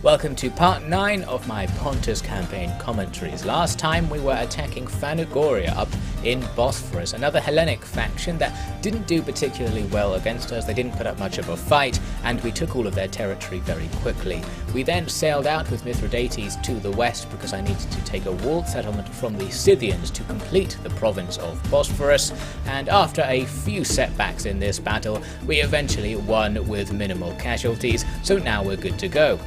Welcome to part 9 of my Pontus campaign commentaries. Last time we were attacking Phanagoria up in Bosphorus, another Hellenic faction that didn't do particularly well against us. They didn't put up much of a fight, and we took all of their territory very quickly. We then sailed out with Mithridates to the west because I needed to take a walled settlement from the Scythians to complete the province of Bosphorus, and after a few setbacks in this battle, we eventually won with minimal casualties, so now we're good to go.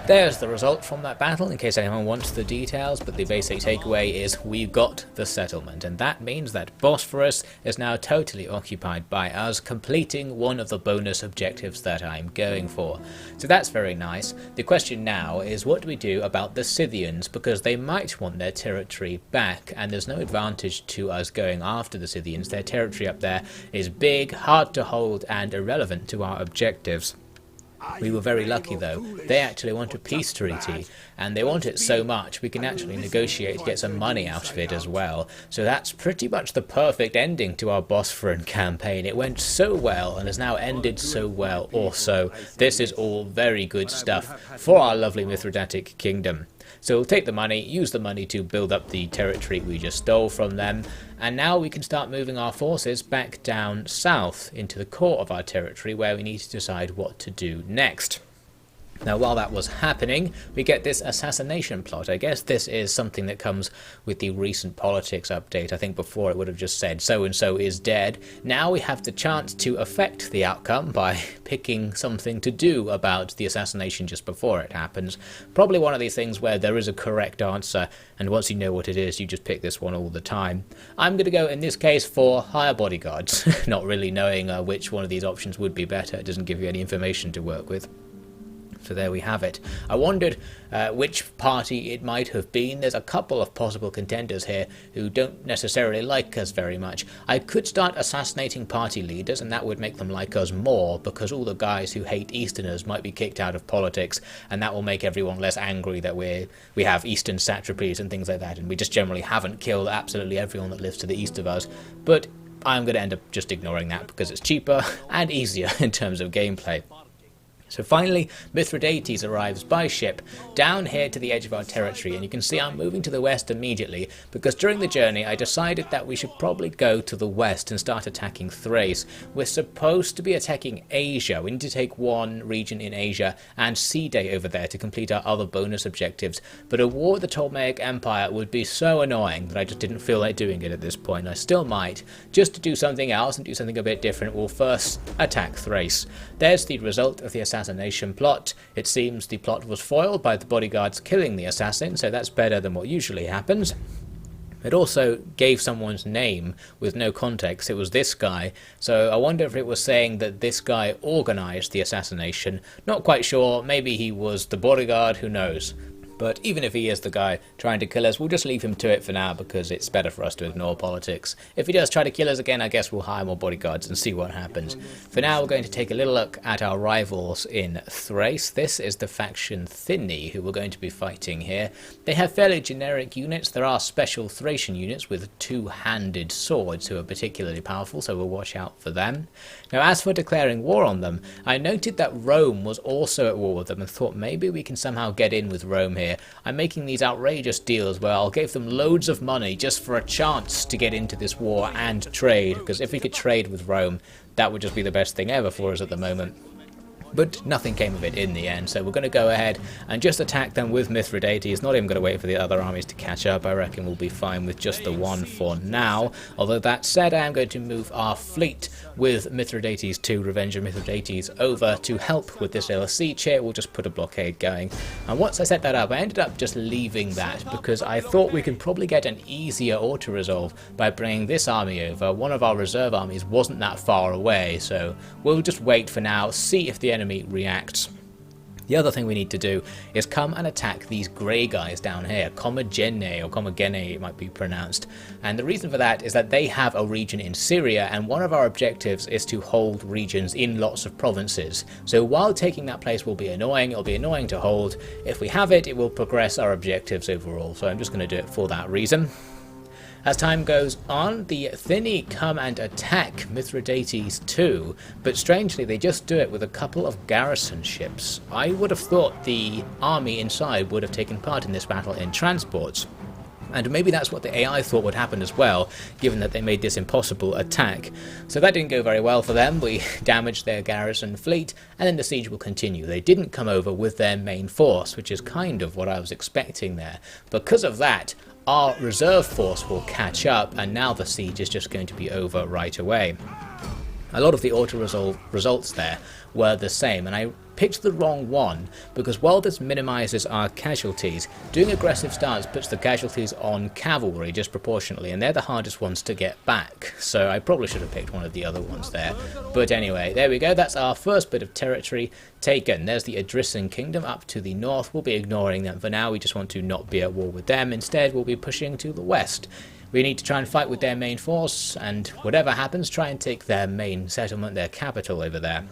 There's the result from that battle, in case anyone wants the details, but the basic takeaway is we've got the settlement, and that means that Bosphorus is now totally occupied by us, completing one of the bonus objectives that I'm going for. So that's very nice. The question now is, what do we do about the Scythians, because they might want their territory back, and there's no advantage to us going after the Scythians. Their territory up there is big, hard to hold, and irrelevant to our objectives. We were very lucky though. They actually want a peace treaty, and they want it so much we can actually negotiate to get some money out of it as well. So that's pretty much the perfect ending to our Bosphorus campaign. It went so well and has now ended so well also. This is all very good stuff for our lovely Mithridatic kingdom. So we'll take the money, use the money to build up the territory we just stole from them, and now we can start moving our forces back down south into the core of our territory where we need to decide what to do next. Now while that was happening, we get this assassination plot. I guess this is something that comes with the recent politics update. I think before it would have just said so and so is dead. Now we have the chance to affect the outcome by picking something to do about the assassination just before it happens. Probably one of these things where there is a correct answer, and once you know what it is, you just pick this one all the time. I'm going to go in this case for hire bodyguards, not really knowing which one of these options would be better. It doesn't give you any information to work with. So there we have it. I wondered which party it might have been. There's a couple of possible contenders here who don't necessarily like us very much. I could start assassinating party leaders, and that would make them like us more, because all the guys who hate Easterners might be kicked out of politics, and that will make everyone less angry that we have Eastern satrapies and things like that, and we just generally haven't killed absolutely everyone that lives to the east of us. But I'm going to end up just ignoring that because it's cheaper and easier in terms of gameplay. So finally, Mithridates arrives by ship down here to the edge of our territory, and you can see I'm moving to the west immediately because during the journey I decided that we should probably go to the west and start attacking Thrace. We're supposed to be attacking Asia. We need to take one region in Asia and Sea Day over there to complete our other bonus objectives, but a war with the Ptolemaic Empire would be so annoying that I just didn't feel like doing it at this point. I still might, just to do something else and do something a bit different. We'll first attack Thrace. There's the result of the assassination plot. It seems the plot was foiled by the bodyguards killing the assassin, so that's better than what usually happens. It also gave someone's name with no context. It was this guy, so I wonder if it was saying that this guy organised the assassination. Not quite sure. Maybe he was the bodyguard, who knows. But even if he is the guy trying to kill us, we'll just leave him to it for now because it's better for us to ignore politics. If he does try to kill us again, I guess we'll hire more bodyguards and see what happens. For now, we're going to take a little look at our rivals in Thrace. This is the faction Thyni, who we're going to be fighting here. They have fairly generic units. There are special Thracian units with two-handed swords who are particularly powerful, so we'll watch out for them. Now, as for declaring war on them, I noted that Rome was also at war with them and thought maybe we can somehow get in with Rome here. I'm making these outrageous deals where I'll give them loads of money just for a chance to get into this war and trade, because if we could trade with Rome, that would just be the best thing ever for us at the moment. But nothing came of it in the end, so we're going to go ahead and just attack them with Mithridates. Not even going to wait for the other armies to catch up. I reckon we'll be fine with just the one for now. Although that said, I am going to move our fleet with Mithridates to Revenge of Mithridates over to help with this little siege here. We'll just put a blockade going. And once I set that up, I ended up just leaving that because I thought we could probably get an easier auto-resolve by bringing this army over. One of our reserve armies wasn't that far away, so we'll just wait for now, see if the enemy reacts. The other thing we need to do is come and attack these grey guys down here, Commagene, or Commagene it might be pronounced. And the reason for that is that they have a region in Syria, and one of our objectives is to hold regions in lots of provinces. So while taking that place will be annoying, it'll be annoying to hold. If we have it, it will progress our objectives overall. So I'm just going to do it for that reason. As time goes on, the Thyni come and attack Mithridates too, but strangely they just do it with a couple of garrison ships. I would have thought the army inside would have taken part in this battle in transports. And maybe that's what the AI thought would happen as well, given that they made this impossible attack. So that didn't go very well for them. We damaged their garrison fleet, and then the siege will continue. They didn't come over with their main force, which is kind of what I was expecting there. Because of that, our reserve force will catch up, and now the siege is just going to be over right away. A lot of the auto-resolve results there were the same, and I picked the wrong one, because while this minimises our casualties, doing aggressive stance puts the casualties on cavalry disproportionately, and they're the hardest ones to get back, so I probably should have picked one of the other ones there. But anyway, there we go, that's our first bit of territory taken. There's the Adrissen Kingdom up to the north. We'll be ignoring them for now, we just want to not be at war with them. Instead, we'll be pushing to the west. We need to try and fight with their main force, and whatever happens, try and take their main settlement, their capital over there.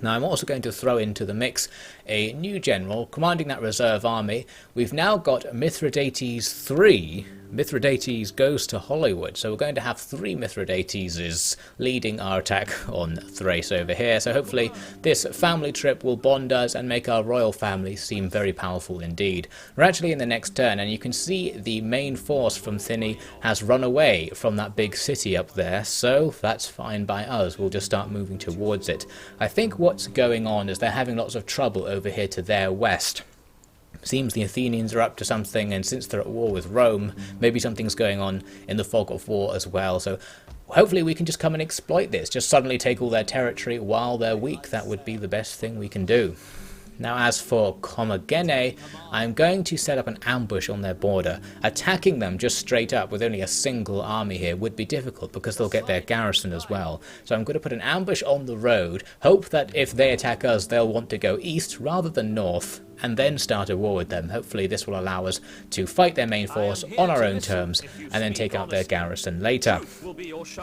Now I'm also going to throw into the mix a new general commanding that reserve army. We've now got Mithridates III. Mithridates goes to Hollywood, so we're going to have 3 Mithridateses leading our attack on Thrace over here. So hopefully this family trip will bond us and make our royal family seem very powerful indeed. We're actually in the next turn, and you can see the main force from Thyni has run away from that big city up there, so that's fine by us. We'll just start moving towards it. I think what's going on is they're having lots of trouble over here to their west. Seems the Athenians are up to something, and since they're at war with Rome, maybe something's going on in the fog of war as well. So hopefully we can just come and exploit this, just suddenly take all their territory while they're weak. That would be the best thing we can do. Now as for Commagene, I'm going to set up an ambush on their border. Attacking them just straight up with only a single army here would be difficult because they'll get their garrison as well. So I'm going to put an ambush on the road, hope that if they attack us they'll want to go east rather than north, and then start a war with them. Hopefully this will allow us to fight their main force on our own terms and then take out their garrison later.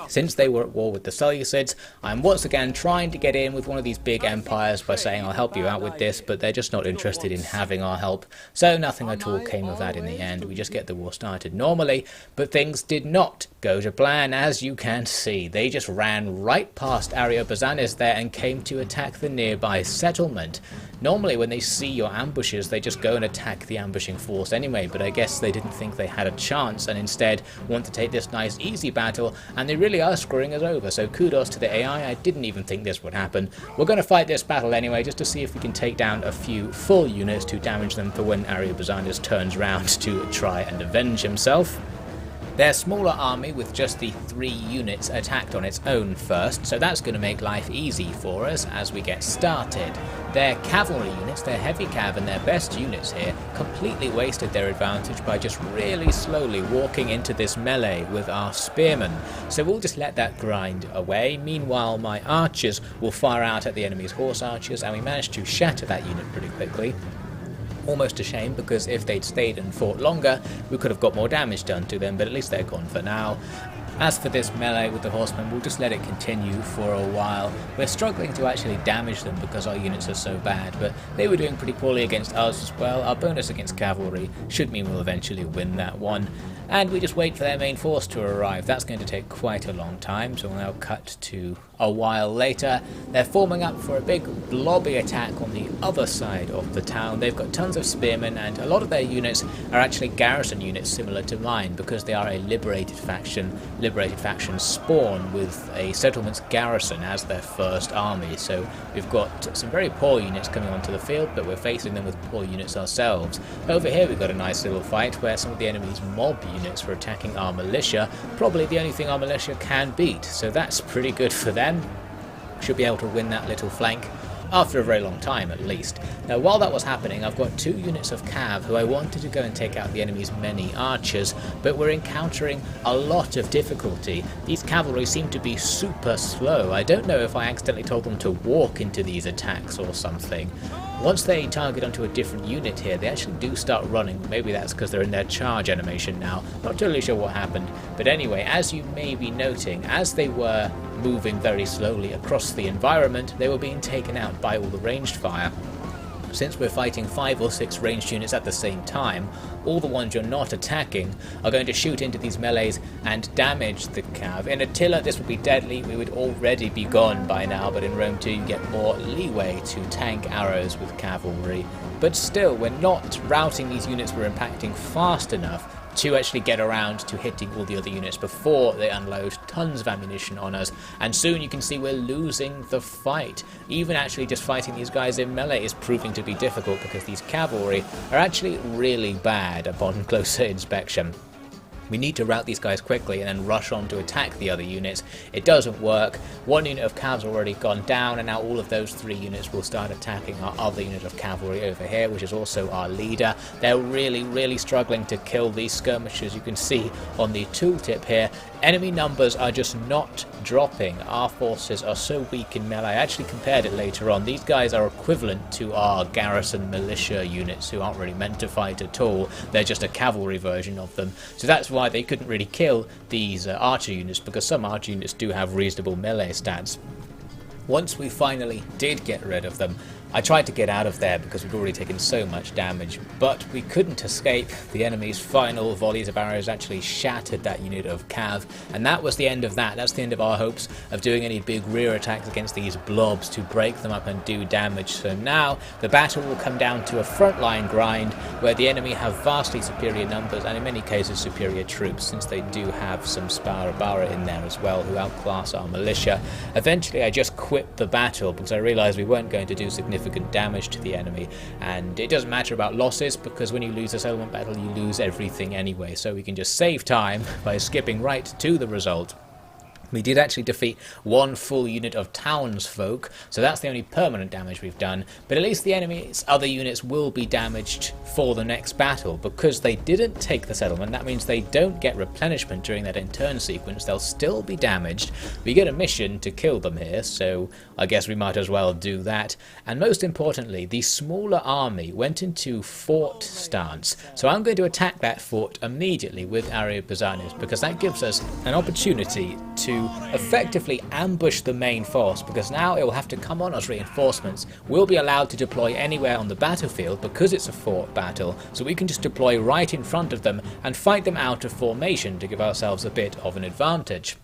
Since they were at war with the Seleucids, I'm once again trying to get in with one of these big empires by saying I'll help you out with this, but they're just not interested in having our help, so nothing at all came of that in the end. We just get the war started normally, but things did not go to plan, as you can see. They just ran right past Ariobarzanes there and came to attack the nearby settlement. Normally when they see your ambushes they just go and attack the ambushing force anyway, but I guess they didn't think they had a chance and instead want to take this nice easy battle, and they really are screwing us over, so kudos to the AI. I didn't even think this would happen. We're going to fight this battle anyway just to see if we can take down a few full units to damage them for when Ariobarzanes turns round to try and avenge himself. Their smaller army with just the 3 units attacked on its own first, so that's going to make life easy for us as we get started. Their cavalry units, their heavy cav and their best units here, completely wasted their advantage by just really slowly walking into this melee with our spearmen. So we'll just let that grind away. Meanwhile my archers will fire out at the enemy's horse archers, and we managed to shatter that unit pretty quickly. Almost a shame, because if they'd stayed and fought longer we could have got more damage done to them, but at least they're gone for now. As for this melee with the horsemen, we'll just let it continue for a while. We're struggling to actually damage them because our units are so bad, but they were doing pretty poorly against us as well. Our bonus against cavalry should mean we'll eventually win that one. And we just wait for their main force to arrive. That's going to take quite a long time, so we'll now cut to a while later. They're forming up for a big blobby attack on the other side of the town. They've got tons of spearmen, and a lot of their units are actually garrison units similar to mine, because they are a liberated faction spawn with a settlement's garrison as their first army. So we've got some very poor units coming onto the field, but we're facing them with poor units ourselves. Over here we've got a nice little fight where some of the enemy's mob units were attacking our militia, probably the only thing our militia can beat, so that's pretty good for them. Should be able to win that little flank after a very long time at least. Now while that was happening, I've got 2 units of cav who I wanted to go and take out the enemy's many archers, but we're encountering a lot of difficulty. These cavalry seem to be super slow. I don't know if I accidentally told them to walk into these attacks or something. Once they target onto a different unit here, they actually do start running. Maybe that's because they're in their charge animation now. Not totally sure what happened. But anyway, as you may be noting, as they were moving very slowly across the environment, they were being taken out by all the ranged fire. Since we're fighting 5 or 6 ranged units at the same time, all the ones you're not attacking are going to shoot into these melees and damage the cav. In Attila this would be deadly, we would already be gone by now, but in Rome 2 you get more leeway to tank arrows with cavalry. But still, we're not routing these units we're impacting fast enough to actually get around to hitting all the other units before they unload tons of ammunition on us, and soon you can see we're losing the fight. Even actually just fighting these guys in melee is proving to be difficult because these cavalry are actually really bad upon closer inspection. We need to rout these guys quickly and then rush on to attack the other units. It doesn't work. One unit of cav's already gone down, and now all of those 3 units will start attacking our other unit of cavalry over here, which is also our leader. They're really struggling to kill these skirmishers. You can see on the tooltip here, enemy numbers are just not dropping. Our forces are so weak in melee. I actually compared it later on. These guys are equivalent to our garrison militia units who aren't really meant to fight at all. They're just a cavalry version of them. So that's why they couldn't really kill these archer units, because some archer units do have reasonable melee stats. Once we finally did get rid of them, I tried to get out of there because we'd already taken so much damage, but we couldn't escape. The enemy's final volleys of arrows actually shattered that unit of cav, and that was the end of that. That's the end of our hopes of doing any big rear attacks against these blobs to break them up and do damage. So now the battle will come down to a frontline grind where the enemy have vastly superior numbers and in many cases superior troops, since they do have some Sparabara in there as well who outclass our militia. Eventually I just quit the battle because I realised we weren't going to do significant damage to the enemy, and it doesn't matter about losses because when you lose a settlement battle you lose everything anyway, so we can just save time by skipping right to the result. We did actually defeat 1 full unit of townsfolk, so that's the only permanent damage we've done, but at least the enemy's other units will be damaged for the next battle. Because they didn't take the settlement, that means they don't get replenishment during that in-turn sequence. They'll still be damaged. We get a mission to kill them here, so I guess we might as well do that. And most importantly, the smaller army went into fort stance, so I'm going to attack that fort immediately with Ariobarzanes, because that gives us an opportunity to effectively ambush the main force, because now it will have to come on as reinforcements. We'll be allowed to deploy anywhere on the battlefield because it's a fort battle, so we can just deploy right in front of them and fight them out of formation to give ourselves a bit of an advantage.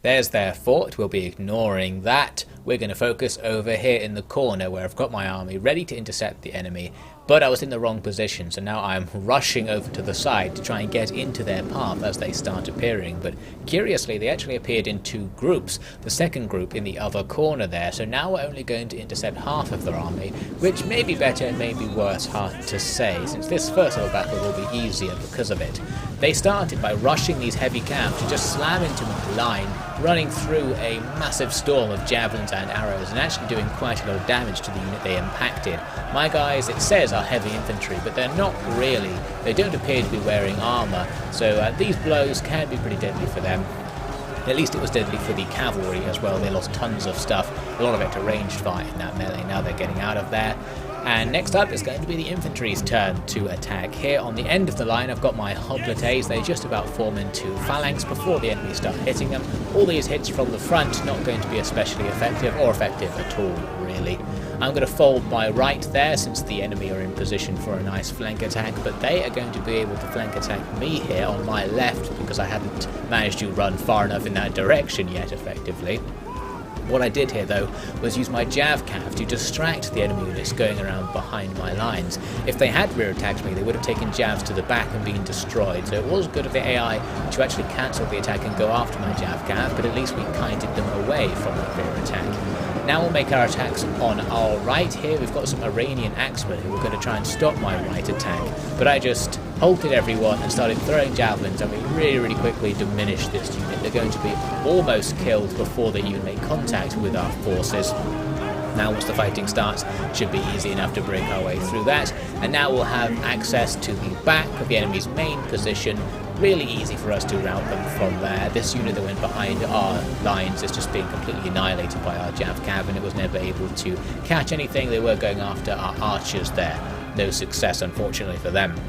There's their fort, we'll be ignoring that. We're going to focus over here in the corner where I've got my army ready to intercept the enemy, but I was in the wrong position, so now I'm rushing over to the side to try and get into their path as they start appearing. But curiously, they actually appeared in 2 groups, the second group in the other corner there, so now we're only going to intercept half of their army, which may be better, may be worse, hard to say, since this first little battle will be easier because of it. They started by rushing these heavy camps to just slam into my line, running through a massive storm of javelins and arrows and actually doing quite a lot of damage to the unit they impacted. My guys, it says, are heavy infantry, but they're not really. They don't appear to be wearing armour, so these blows can be pretty deadly for them. At least it was deadly for the cavalry as well. They lost tons of stuff, a lot of it to ranged fire in that melee. Now they're getting out of there. And next up is going to be the infantry's turn to attack. Here on the end of the line I've got my hoplites. They just about form into phalanx before the enemy start hitting them. All these hits from the front not going to be especially effective, or effective at all really. I'm going to fold my right there since the enemy are in position for a nice flank attack, but they are going to be able to flank attack me here on my left because I hadn't managed to run far enough in that direction yet effectively. What I did here though was use my Jav Cav to distract the enemy units going around behind my lines. If they had rear attacked me, they would have taken Javs to the back and been destroyed, so it was good of the AI to actually cancel the attack and go after my Jav Cav, but at least we kited them away from the rear attack. Now we'll make our attacks on our right. Here we've got some Iranian axemen who were going to try and stop my right attack, but I just halted everyone and started throwing javelins, and we really quickly diminished this unit. They're going to be almost killed before they even make contact with our forces. Now once the fighting starts, it should be easy enough to break our way through that, and now we'll have access to the back of the enemy's main position. Really easy for us to rout them from there. This unit that went behind our lines is just being completely annihilated by our Jav Cav, and it was never able to catch anything. They were going after our archers there. No success unfortunately for them.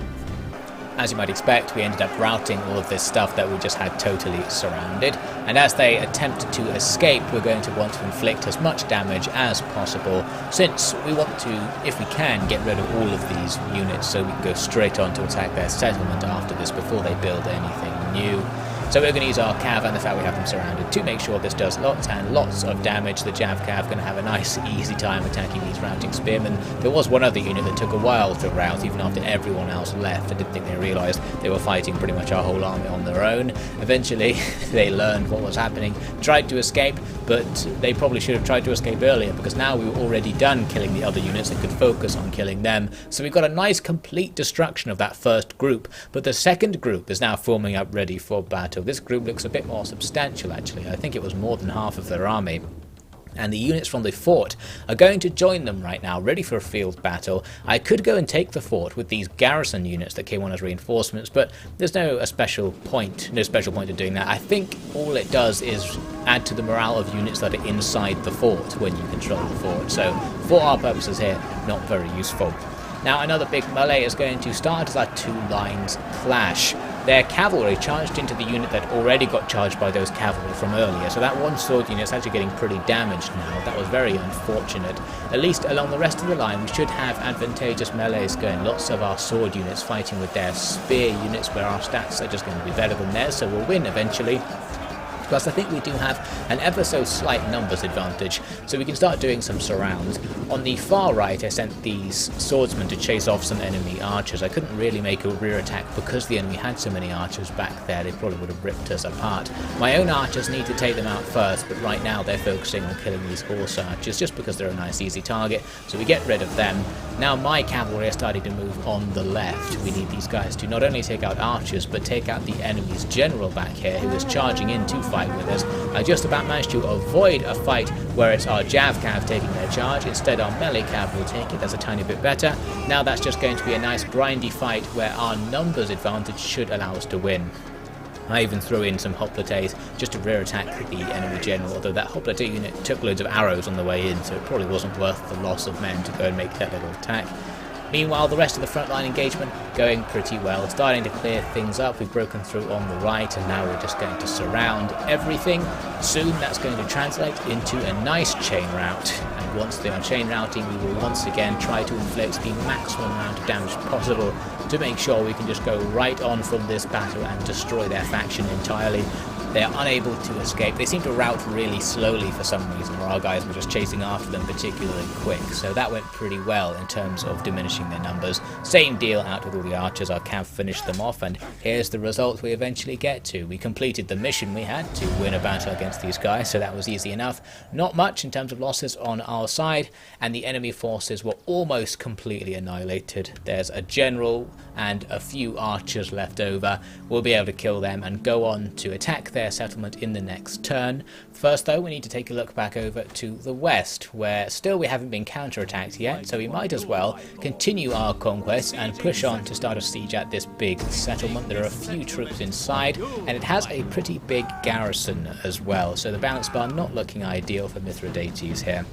As you might expect, we ended up routing all of this stuff that we just had totally surrounded, and as they attempted to escape, we're going to want to inflict as much damage as possible, since we want to, if we can, get rid of all of these units so we can go straight on to attack their settlement after this before they build anything new. So we're going to use our cav and the fact we have them surrounded to make sure this does lots and lots of damage. The Jav cav going to have a nice easy time attacking these routing spearmen. There was one other unit that took a while to rout even after everyone else left. I didn't think they realised they were fighting pretty much our whole army on their own. Eventually they learned what was happening, tried to escape, but they probably should have tried to escape earlier because now we were already done killing the other units and could focus on killing them. So we got a nice complete destruction of that first group, but the second group is now forming up ready for battle. This group looks a bit more substantial actually. I think it was more than half of their army. And the units from the fort are going to join them right now, ready for a field battle. I could go and take the fort with these garrison units that came on as reinforcements, but there's no special point in doing that. I think all it does is add to the morale of units that are inside the fort when you control the fort. So for our purposes here, not very useful. Now another big melee is going to start as our two lines clash. Their cavalry charged into the unit that already got charged by those cavalry from earlier, so that one sword unit is actually getting pretty damaged now. That was very unfortunate. At least along the rest of the line we should have advantageous melees going. Lots of our sword units fighting with their spear units where our stats are just going to be better than theirs, so we'll win eventually. Plus I think we do have an ever so slight numbers advantage, so we can start doing some surrounds. On the far right I sent these swordsmen to chase off some enemy archers. I couldn't really make a rear attack because the enemy had so many archers back there, they probably would have ripped us apart. My own archers need to take them out first, but right now they're focusing on killing these horse archers just because they're a nice easy target, so we get rid of them. Now my cavalry are starting to move on the left. We need these guys to not only take out archers but take out the enemy's general back here who is charging in to fight with us. I just about managed to avoid a fight where it's our Jav cav taking their charge. Instead our melee cav will take it. That's a tiny bit better. Now that's just going to be a nice grindy fight where our numbers advantage should allow us to win. I even threw in some hoplites just to rear attack the enemy general, although that hoplite unit took loads of arrows on the way in, so it probably wasn't worth the loss of men to go and make that little attack. Meanwhile, the rest of the frontline engagement going pretty well, starting to clear things up. We've broken through on the right and now we're just going to surround everything. Soon that's going to translate into a nice chain rout, and once they are chain routing we will once again try to inflict the maximum amount of damage possible to make sure we can just go right on from this battle and destroy their faction entirely. They are unable to escape. They seem to rout really slowly for some reason, where our guys were just chasing after them particularly quick, so that went pretty well in terms of diminishing their numbers. Same deal out with all the archers. Our cav finished them off, and here's the result we eventually get to. We completed the mission we had to win a battle against these guys, so that was easy enough. Not much in terms of losses on our side, and the enemy forces were almost completely annihilated. There's a general and a few archers left over. We'll be able to kill them and go on to attack their settlement in the next turn. First though, we need to take a look back over to the west, where still we haven't been counterattacked yet, so we might as well continue our conquest and push on to start a siege at this big settlement. There are a few troops inside, and it has a pretty big garrison as well, so the balance bar not looking ideal for Mithridates here.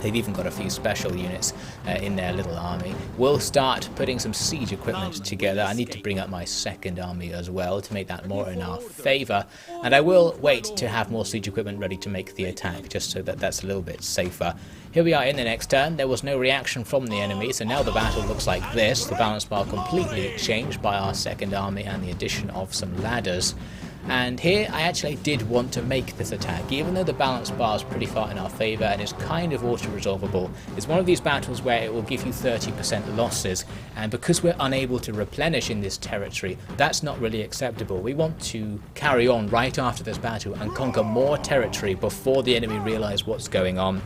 They've even got a few special units in their little army. We'll start putting some siege equipment together. I need to bring up my second army as well to make that more in our favour. And I will wait to have more siege equipment ready to make the attack, just so that that's a little bit safer. Here we are in the next turn. There was no reaction from the enemy, so now the battle looks like this. The balance bar completely changed by our second army and the addition of some ladders. And here I actually did want to make this attack, even though the balance bar is pretty far in our favour and is kind of auto-resolvable. It's one of these battles where it will give you 30% losses, and because we're unable to replenish in this territory, that's not really acceptable. We want to carry on right after this battle and conquer more territory before the enemy realise what's going on.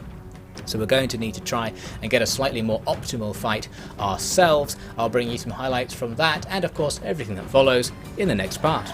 So we're going to need to try and get a slightly more optimal fight ourselves. I'll bring you some highlights from that and of course everything that follows in the next part.